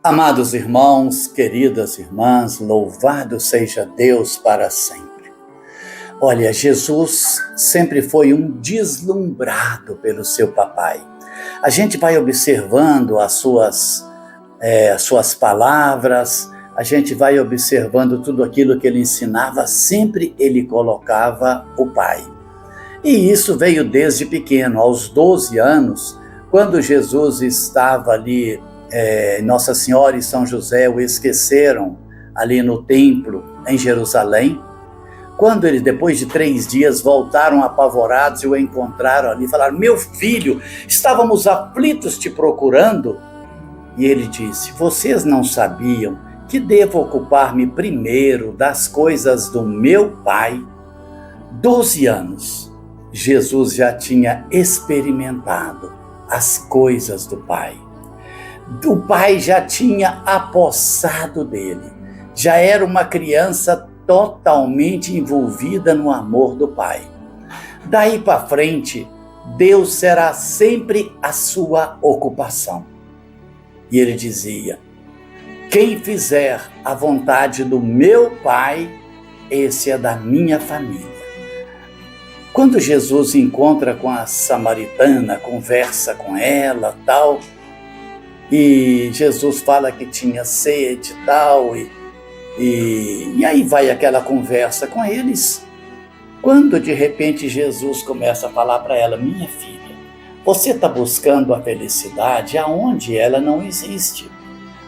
Amados irmãos, queridas irmãs, louvado seja Deus para sempre. Olha, Jesus sempre foi um deslumbrado pelo seu papai. A gente vai observando as suas palavras, a gente vai observando tudo aquilo que ele ensinava, sempre ele colocava o pai. E isso veio desde pequeno, aos 12 anos, quando Jesus estava ali, Nossa Senhora e São José o esqueceram ali no templo em Jerusalém. Quando eles, depois de 3 dias, voltaram apavorados e o encontraram ali, falaram: meu filho, estávamos aflitos te procurando. E ele disse: vocês não sabiam que devo ocupar-me primeiro das coisas do meu pai? 12 anos, Jesus já tinha experimentado as coisas do pai. O pai já tinha apossado dele, já era uma criança totalmente envolvida no amor do pai. Daí para frente, Deus será sempre a sua ocupação. E ele dizia: quem fizer a vontade do meu pai, esse é da minha família. Quando Jesus encontra com a samaritana, conversa com ela, tal, e Jesus fala que tinha sede e tal, e aí vai aquela conversa com eles, quando de repente Jesus começa a falar para ela: minha filha, você está buscando a felicidade aonde ela não existe.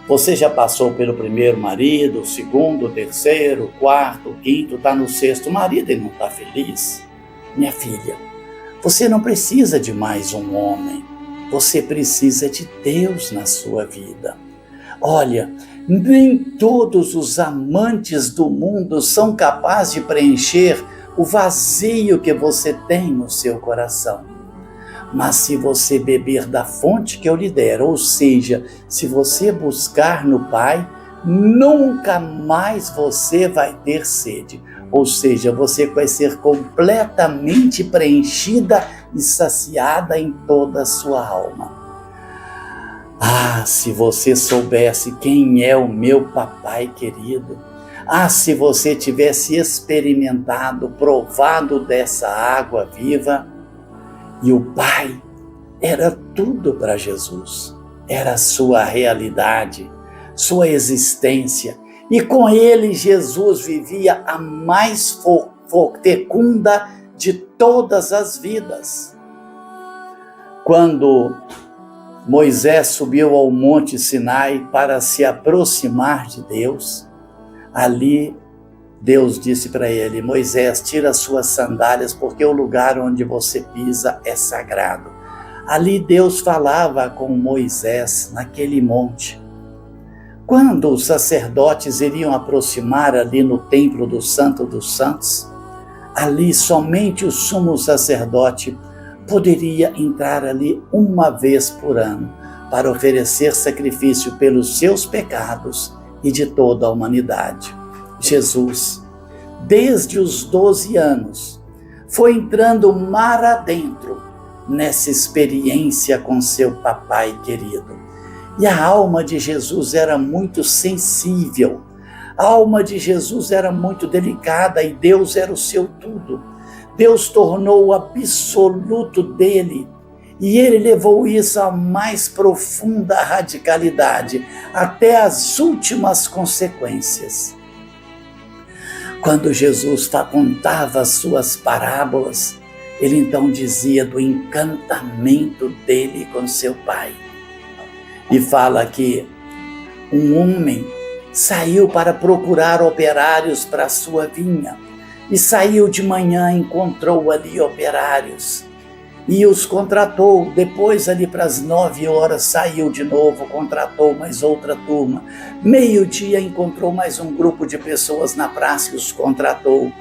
Você já passou pelo primeiro marido, o segundo, o terceiro, o quarto, o quinto, está no sexto marido e não está feliz. Minha filha, você não precisa de mais um homem, você precisa de Deus na sua vida. Olha, nem todos os amantes do mundo são capazes de preencher o vazio que você tem no seu coração. Mas se você beber da fonte que eu lhe der, ou seja, se você buscar no Pai, nunca mais você vai ter sede. Ou seja, você vai ser completamente preenchida e saciada em toda a sua alma. Ah, se você soubesse quem é o meu papai querido. Ah, se você tivesse experimentado, provado dessa água viva. E o Pai era tudo para Jesus. Era a sua realidade, sua existência. E com ele, Jesus vivia a mais fecunda de todas as vidas. Quando Moisés subiu ao Monte Sinai para se aproximar de Deus, ali Deus disse para ele: Moisés, tira as suas sandálias, porque o lugar onde você pisa é sagrado. Ali Deus falava com Moisés naquele monte. Quando os sacerdotes iriam aproximar ali no templo do Santo dos Santos, ali somente o sumo sacerdote poderia entrar ali uma vez por ano para oferecer sacrifício pelos seus pecados e de toda a humanidade. Jesus, desde os 12 anos, foi entrando mar adentro nessa experiência com seu papai querido. E a alma de Jesus era muito sensível, a alma de Jesus era muito delicada e Deus era o seu tudo. Deus tornou o absoluto dele e ele levou isso à mais profunda radicalidade, até as últimas consequências. Quando Jesus contava as suas parábolas, ele então dizia do encantamento dele com seu pai. E fala que um homem saiu para procurar operários para a sua vinha. E saiu de manhã, encontrou ali operários. E os contratou. Depois, ali para as 9 horas, saiu de novo, contratou mais outra turma. Meio-dia, encontrou mais um grupo de pessoas na praça e os contratou.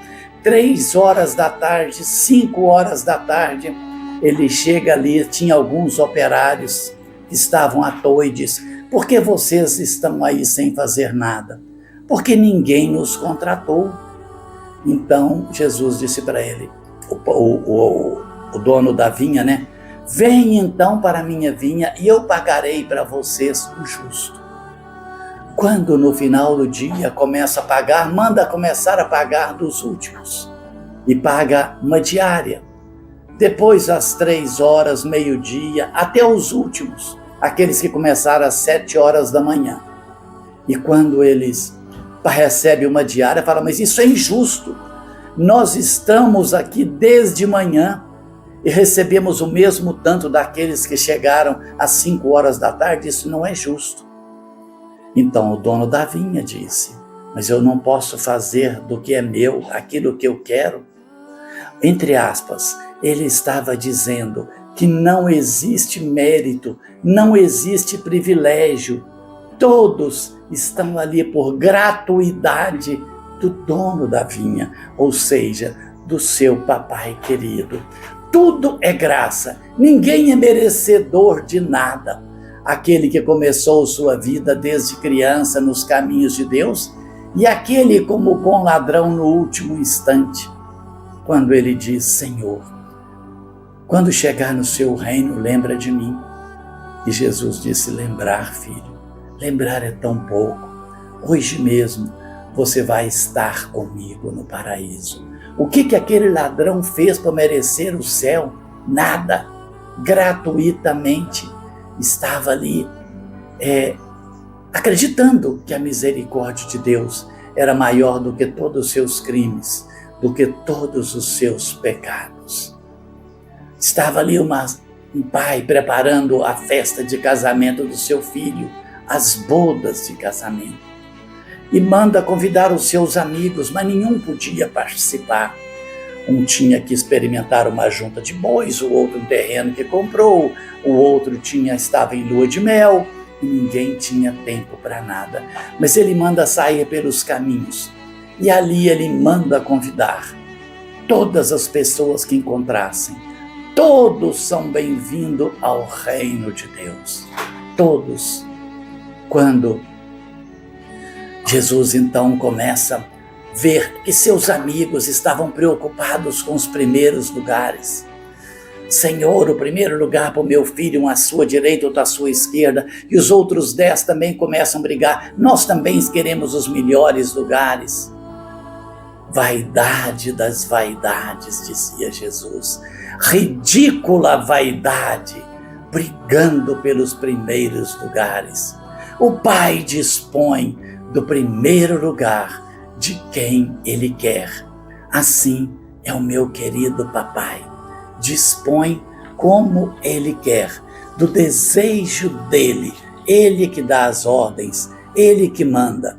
3 horas da tarde, 5 horas da tarde, ele chega ali, tinha alguns operários que estavam à toa e disse: por que vocês estão aí sem fazer nada? Porque ninguém nos contratou. Então Jesus disse para ele, o dono da vinha, né? Vem então para a minha vinha e eu pagarei para vocês o justo. Quando no final do dia começa a pagar, manda começar a pagar dos últimos. E paga uma diária. Depois às 3h, meio-dia, até os últimos, aqueles que começaram às 7h da manhã. E quando eles recebem uma diária, fala, mas isso é injusto. Nós estamos aqui desde manhã e recebemos o mesmo tanto daqueles que chegaram às 5h da tarde, isso não é justo. Então o dono da vinha disse, mas eu não posso fazer do que é meu aquilo que eu quero. Entre aspas, ele estava dizendo que não existe mérito, não existe privilégio. Todos estão ali por gratuidade do dono da vinha, ou seja, do seu papai querido. Tudo é graça, ninguém é merecedor de nada. Aquele que começou sua vida desde criança nos caminhos de Deus e aquele como bom ladrão no último instante, quando ele diz, Senhor, quando chegar no seu reino, lembra de mim. E Jesus disse, lembrar, filho, lembrar é tão pouco. Hoje mesmo você vai estar comigo no paraíso. O que aquele ladrão fez para merecer o céu? Nada. Gratuitamente estava ali acreditando que a misericórdia de Deus era maior do que todos os seus crimes, do que todos os seus pecados. Estava ali um pai preparando a festa de casamento do seu filho, as bodas de casamento. E manda convidar os seus amigos, mas nenhum podia participar. Um tinha que experimentar uma junta de bois, o outro um terreno que comprou, o outro estava em lua de mel, e ninguém tinha tempo para nada. Mas ele manda sair pelos caminhos, e ali ele manda convidar todas as pessoas que encontrassem. Todos são bem-vindos ao reino de Deus. Todos. Quando Jesus então começa a ver que seus amigos estavam preocupados com os primeiros lugares. Senhor, o primeiro lugar para o meu filho, um à sua direita, outro à sua esquerda, e os outros 10 também começam a brigar. Nós também queremos os melhores lugares. Vaidade das vaidades, dizia Jesus. Ridícula vaidade, brigando pelos primeiros lugares. O Pai dispõe do primeiro lugar de quem Ele quer. Assim é o meu querido papai. Dispõe como Ele quer, do desejo dEle. Ele que dá as ordens, Ele que manda.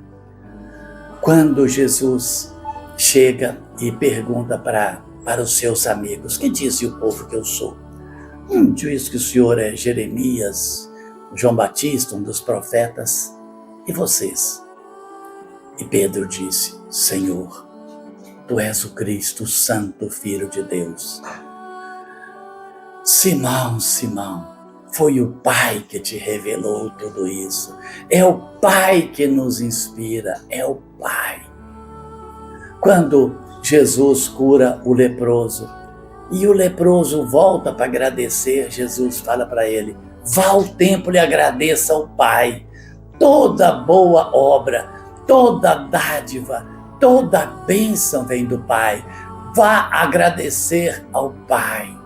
Quando Jesus chega e pergunta para os seus amigos, que disse o povo que eu sou? Diz que o senhor é Jeremias, João Batista, um dos profetas. E vocês? E Pedro disse, Senhor, Tu és o Cristo, o Santo Filho de Deus. Simão, Simão, foi o Pai que te revelou tudo isso. É o Pai que nos inspira, é o Pai. Quando Jesus cura o leproso, e o leproso volta para agradecer, Jesus fala para ele, vá ao templo e agradeça ao Pai. Toda boa obra, toda dádiva, toda bênção vem do Pai. Vá agradecer ao Pai.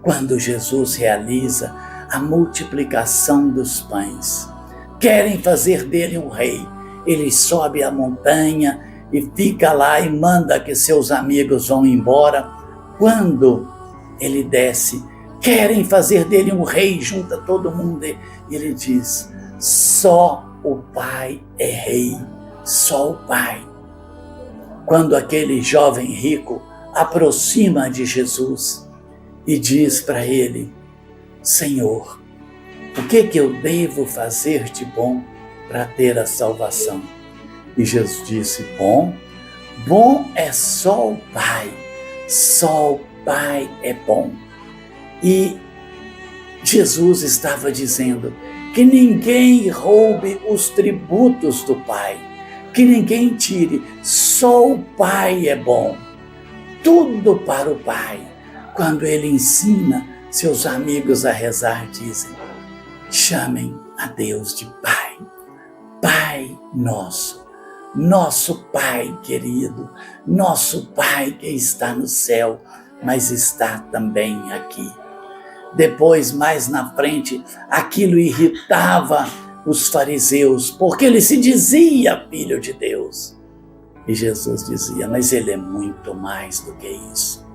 Quando Jesus realiza a multiplicação dos pães, querem fazer dele um rei. Ele sobe a montanha e fica lá e manda que seus amigos vão embora. Quando ele desce, querem fazer dele um rei, junta todo mundo. E ele diz, só o Pai é rei, só o Pai. Quando aquele jovem rico aproxima de Jesus e diz para ele, Senhor, o que eu devo fazer de bom para ter a salvação? E Jesus disse, bom é só o Pai, só o Pai é bom. E Jesus estava dizendo que ninguém roube os tributos do Pai, que ninguém tire, só o Pai é bom, tudo para o Pai. Quando ele ensina seus amigos a rezar, dizem, chamem a Deus de Pai, Pai Pai nosso, nosso Pai querido, nosso Pai que está no céu, mas está também aqui. Depois, mais na frente, aquilo irritava os fariseus, porque ele se dizia filho de Deus. E Jesus dizia, mas ele é muito mais do que isso.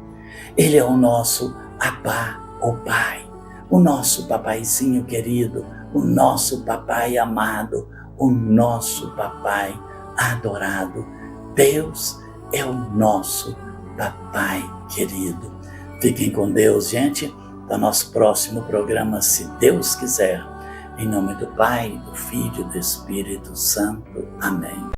Ele é o nosso Abá, o Pai, o nosso papaizinho querido, o nosso papai amado, o nosso papai adorado. Deus é o nosso papai querido. Fiquem com Deus, gente. Até nosso próximo programa, se Deus quiser. Em nome do Pai, do Filho e do Espírito Santo. Amém.